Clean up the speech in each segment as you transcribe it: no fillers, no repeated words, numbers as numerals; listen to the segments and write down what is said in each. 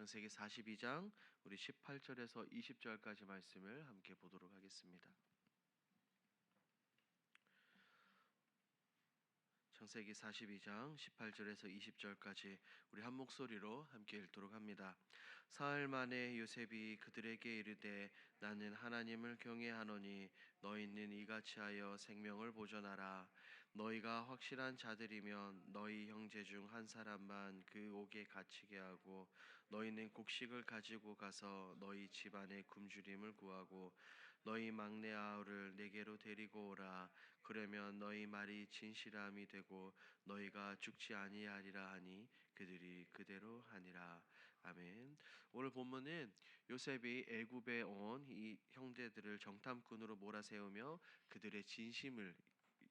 창세기 42장 우리 18절에서 20절까지 말씀을 함께 보도록 하겠습니다. 창세기 42장 18절에서 20절까지 우리 한 목소리로 함께 읽도록 합니다. 사흘 만에 요셉이 그들에게 이르되 나는 하나님을 경외하노니 너희는 이같이 하여 생명을 보존하라. 너희가 확실한 자들이면 너희 형제 중 한 사람만 그 옥에 갇히게 하고 너희는 곡식을 가지고 가서 너희 집안에 굶주림을 구하고 너희 막내 아우를 내게로 데리고 오라. 그러면 너희 말이 진실함이 되고 너희가 죽지 아니하리라 하니 그들이 그대로 하니라. 아멘. 오늘 본문은 요셉이 애굽에 온 이 형제들을 정탐꾼으로 몰아세우며 그들의 진심을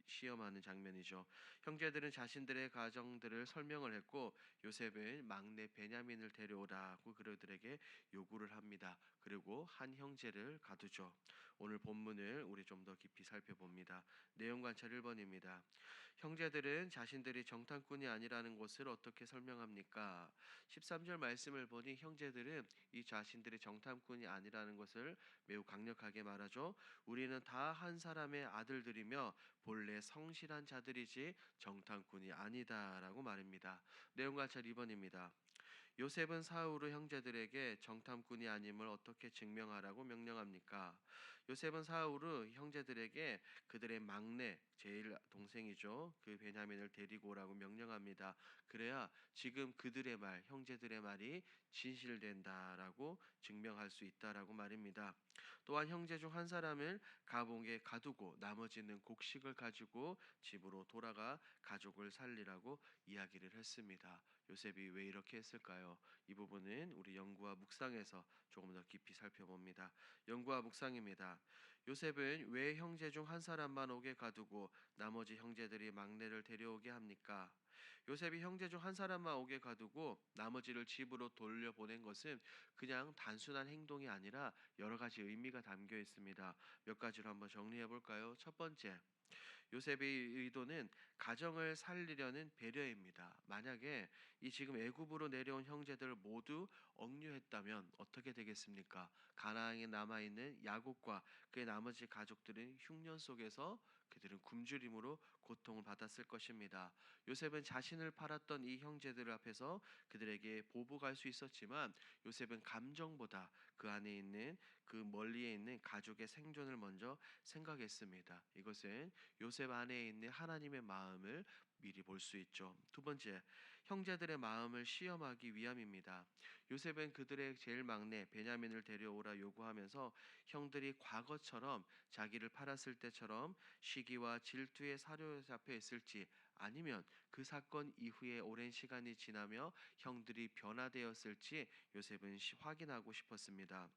시험하는 장면이죠. 형제들은 자신들의 가정들을 설명을 했고 요셉은 막내 베냐민을 데려오라고 그들에게 요구를 합니다. 그리고 한 형제를 가두죠. 오늘 본문을 우리 좀 더 깊이 살펴봅니다. 내용 관찰 1번입니다. 형제들은 자신들이 정탐꾼이 아니라는 것을 어떻게 설명합니까? 13절 말씀을 보니 형제들은 이 자신들이 정탐꾼이 아니라는 것을 매우 강력하게 말하죠. 우리는 다 한 사람의 아들들이며 본래 성실한 자들이지 정탐꾼이 아니다라고 말입니다. 내용 관찰 2번입니다. 요셉은 사흘 후 형제들에게 정탐꾼이 아님을 어떻게 증명하라고 명령합니까? 요셉은 사흘 후 형제들에게 그들의 막내 제일 동생이죠. 그 베냐민을 데리고 오라고 명령합니다. 그래야 지금 그들의 말, 형제들의 말이 진실된다라고 증명할 수 있다라고 말입니다. 또한 형제 중 한 사람을 감옥에 가두고 나머지는 곡식을 가지고 집으로 돌아가 가족을 살리라고 이야기를 했습니다. 요셉이 왜 이렇게 했을까요? 이 부분은 우리 연구와 묵상에서 조금 더 깊이 살펴봅니다. 연구와 묵상입니다. 요셉은 왜 형제 중 한 사람만 옥에 가두고 나머지 형제들이 막내를 데려오게 합니까? 요셉이 형제 중 한 사람만 옥에 가두고 나머지를 집으로 돌려보낸 것은 그냥 단순한 행동이 아니라 여러 가지 의미가 담겨 있습니다. 몇 가지로 한번 정리해 볼까요? 첫 번째, 요셉의 의도는 가정을 살리려는 배려입니다. 만약에 이 지금 애굽으로 내려온 형제들을 모두 억류했다면 어떻게 되겠습니까? 가나안에 남아있는 야곱과 그의 나머지 가족들은 흉년 속에서 그들은 굶주림으로 고통을 받았을 것입니다. 요셉은 자신을 팔았던 이 형제들 앞에서 그들에게 보복할 수 있었지만 요셉은 감정보다 그 안에 있는 그 멀리에 있는 가족의 생존을 먼저 생각했습니다. 이것은 요셉 안에 있는 하나님의 마음을 미리 볼 수 있죠. 두 번째, 형제들의 마음을 시험하기 위함입니다. 요셉은 그들의 제일 막내 베냐민을 데려오라 요구하면서 형들이 과거처럼 자기를 팔았을 때처럼 시기와 질투에 사로잡혀 있을지 아니면 그 사건 이후에 오랜 시간이 지나며 형들이 변화되었을지 요셉은 확인하고 싶었습니다.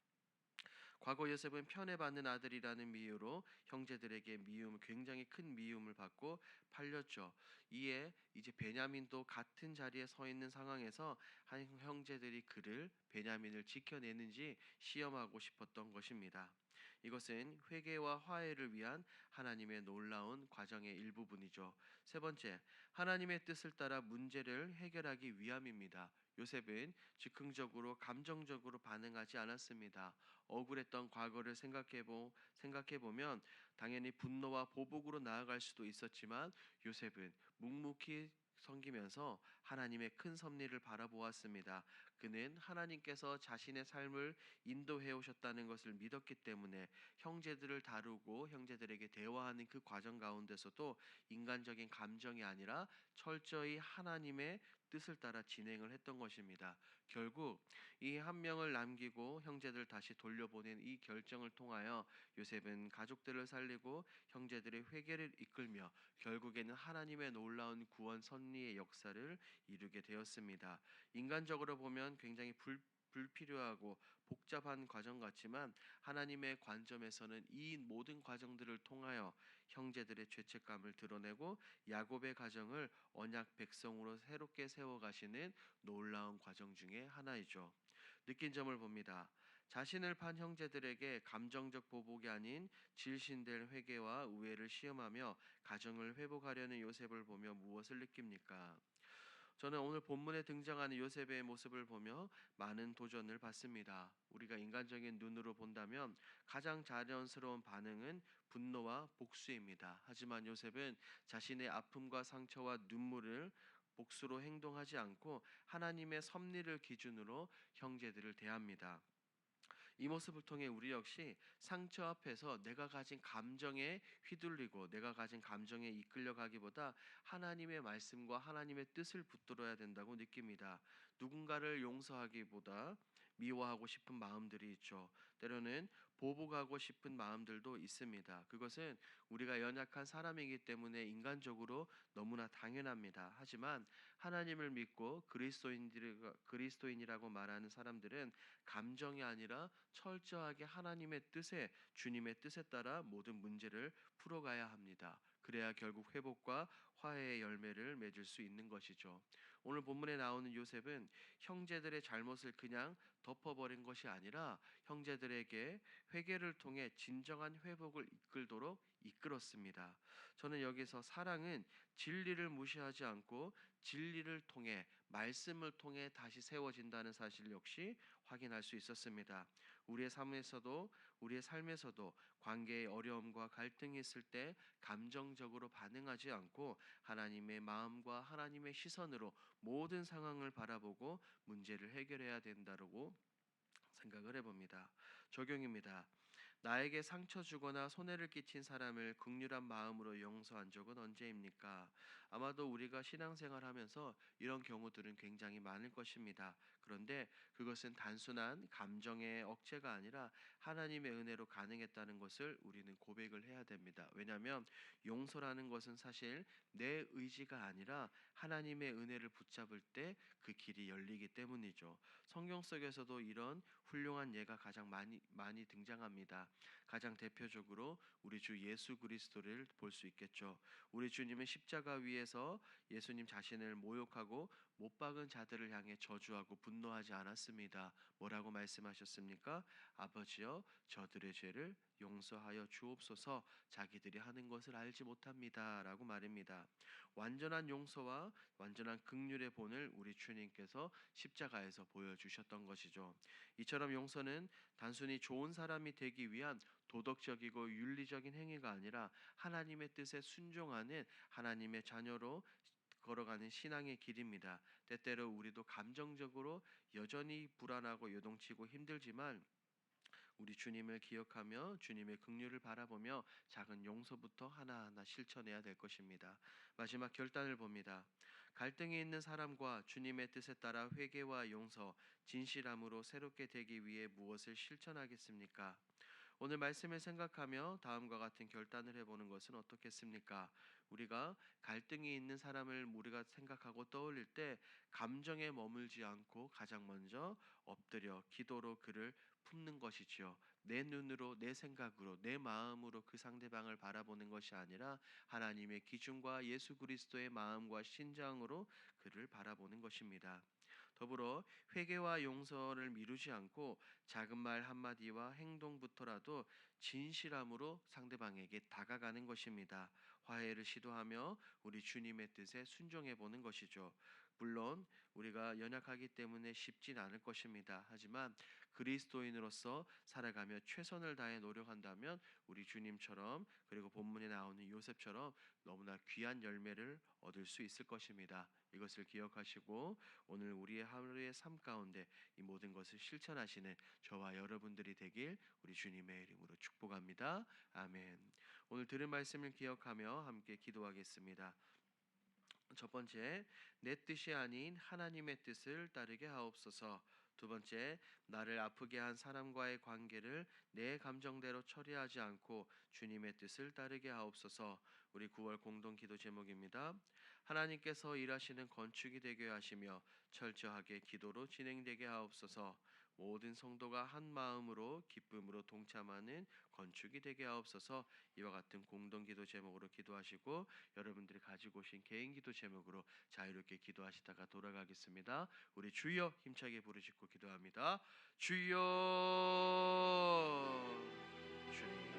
과거 요셉은 편애받는 아들이라는 이유로 형제들에게 굉장히 큰 미움을 받고 팔렸죠. 이에 이제 베냐민도 같은 자리에 서 있는 상황에서 한 형제들이 베냐민을 지켜내는지 시험하고 싶었던 것입니다. 이것은 회개와 화해를 위한 하나님의 놀라운 과정의 일부분이죠. 세 번째, 하나님의 뜻을 따라 문제를 해결하기 위함입니다. 요셉은 즉흥적으로 감정적으로 반응하지 않았습니다. 억울했던 과거를 생각해보면 당연히 분노와 보복으로 나아갈 수도 있었지만 요셉은 묵묵히 섬기면서 하나님의 큰 섭리를 바라보았습니다. 그는 하나님께서 자신의 삶을 인도해 오셨다는 것을 믿었기 때문에 형제들을 다루고 형제들에게 대화하는 그 과정 가운데서도 인간적인 감정이 아니라 철저히 하나님의 뜻을 따라 진행을 했던 것입니다. 결국 이 한 명을 남기고 형제들 다시 돌려보낸 이 결정을 통하여 요셉은 가족들을 살리고 형제들의 회개를 이끌며 결국에는 하나님의 놀라운 구원 섭리의 역사를 이루게 되었습니다. 인간적으로 보면 굉장히 불필요하고 복잡한 과정 같지만 하나님의 관점에서는 이 모든 과정들을 통하여 형제들의 죄책감을 드러내고 야곱의 가정을 언약 백성으로 새롭게 세워가시는 놀라운 과정 중에 하나이죠. 느낀 점을 봅니다. 자신을 판 형제들에게 감정적 보복이 아닌 질신될 회개와 우애를 시험하며 가정을 회복하려는 요셉을 보며 무엇을 느낍니까? 저는 오늘 본문에 등장하는 요셉의 모습을 보며 많은 도전을 받습니다. 우리가 인간적인 눈으로 본다면 가장 자연스러운 반응은 분노와 복수입니다. 하지만 요셉은 자신의 아픔과 상처와 눈물을 복수로 행동하지 않고 하나님의 섭리를 기준으로 형제들을 대합니다. 이 모습을 통해 우리 역시 상처 앞에서 내가 가진 감정에 휘둘리고 내가 가진 감정에 이끌려가기보다 하나님의 말씀과 하나님의 뜻을 붙들어야 된다고 느낍니다. 누군가를 용서하기보다 미워하고 싶은 마음들이 있죠. 때로는 보복하고 싶은 마음들도 있습니다. 그것은 우리가 연약한 사람이기 때문에 인간적으로 너무나 당연합니다. 하지만 하나님을 믿고 그리스도인이라고 말하는 사람들은 감정이 아니라 철저하게 하나님의 뜻에 주님의 뜻에 따라 모든 문제를 풀어가야 합니다. 그래야 결국 회복과 화해의 열매를 맺을 수 있는 것이죠. 오늘 본문에 나오는 요셉은 형제들의 잘못을 그냥 덮어버린 것이 아니라 형제들에게 회개를 통해 진정한 회복을 이끌었습니다. 저는 여기서 사랑은 진리를 무시하지 않고 진리를 통해 말씀을 통해 다시 세워진다는 사실 역시 확인할 수 있었습니다. 우리의 삶에서도 관계의 어려움과 갈등이 있을 때 감정적으로 반응하지 않고 하나님의 마음과 하나님의 시선으로 모든 상황을 바라보고 문제를 해결해야 된다고 생각을 해봅니다. 적용입니다. 나에게 상처 주거나 손해를 끼친 사람을 극률한 마음으로 용서한 적은 언제입니까? 아마도 우리가 신앙생활하면서 이런 경우들은 굉장히 많을 것입니다. 그런데 그것은 단순한 감정의 억제가 아니라 하나님의 은혜로 가능했다는 것을 우리는 고백을 해야 됩니다. 왜냐하면 용서라는 것은 사실 내 의지가 아니라 하나님의 은혜를 붙잡을 때 그 길이 열리기 때문이죠. 성경 속에서도 이런 훌륭한 예가 가장 많이 등장합니다. 가장 대표적으로 우리 주 예수 그리스도를 볼 수 있겠죠. 우리 주님은 십자가 위에서 예수님 자신을 모욕하고 못 박은 자들을 향해 저주하고 분노하지 않았습니다. 뭐라고 말씀하셨습니까? 아버지여 저들의 죄를 용서하여 주옵소서 자기들이 하는 것을 알지 못합니다라고 말입니다. 완전한 용서와 완전한 긍휼의 본을 우리 주님께서 십자가에서 보여주셨던 것이죠. 이처럼 용서는 단순히 좋은 사람이 되기 위한 도덕적이고 윤리적인 행위가 아니라 하나님의 뜻에 순종하는 하나님의 자녀로 걸어가는 신앙의 길입니다. 때때로 우리도 감정적으로 여전히 불안하고 요동치고 힘들지만 우리 주님을 기억하며 주님의 긍휼을 바라보며 작은 용서부터 하나하나 실천해야 될 것입니다. 마지막 결단을 봅니다. 갈등이 있는 사람과 주님의 뜻에 따라 회개와 용서, 진실함으로 새롭게 되기 위해 무엇을 실천하겠습니까? 오늘 말씀을 생각하며 다음과 같은 결단을 해보는 것은 어떻겠습니까? 우리가 갈등이 있는 사람을 우리가 생각하고 떠올릴 때 감정에 머물지 않고 가장 먼저 엎드려 기도로 그를 품는 것이지요. 내 눈으로, 내 생각으로, 내 마음으로 그 상대방을 바라보는 것이 아니라 하나님의 기준과 예수 그리스도의 마음과 신장으로 그를 바라보는 것입니다. 더불어 회개와 용서를 미루지 않고 작은 말 한마디와 행동부터라도 진실함으로 상대방에게 다가가는 것입니다. 화해를 시도하며 우리 주님의 뜻에 순종해 보는 것이죠. 물론 우리가 연약하기 때문에 쉽진 않을 것입니다. 하지만 그리스도인으로서 살아가며 최선을 다해 노력한다면 우리 주님처럼 그리고 본문에 나오는 요셉처럼 너무나 귀한 열매를 얻을 수 있을 것입니다. 이것을 기억하시고 오늘 우리의 하루의 삶 가운데 이 모든 것을 실천하시는 저와 여러분들이 되길 우리 주님의 이름으로 축복합니다. 아멘. 오늘 들은 말씀을 기억하며 함께 기도하겠습니다. 첫 번째, 내 뜻이 아닌 하나님의 뜻을 따르게 하옵소서. 두 번째, 나를 아프게 한 사람과의 관계를 내 감정대로 처리하지 않고 주님의 뜻을 따르게 하옵소서. 우리 9월 공동 기도 제목입니다. 하나님께서 일하시는 건축이 되게 하시며 철저하게 기도로 진행되게 하옵소서. 모든 성도가 한 마음으로 기쁨으로 동참하는 건축이 되게 하옵소서. 이와 같은 공동 기도 제목으로 기도하시고 여러분들이 가지고 오신 개인 기도 제목으로 자유롭게 기도하시다가 돌아가겠습니다. 우리 주여 힘차게 부르짖고 기도합니다. 주여 주님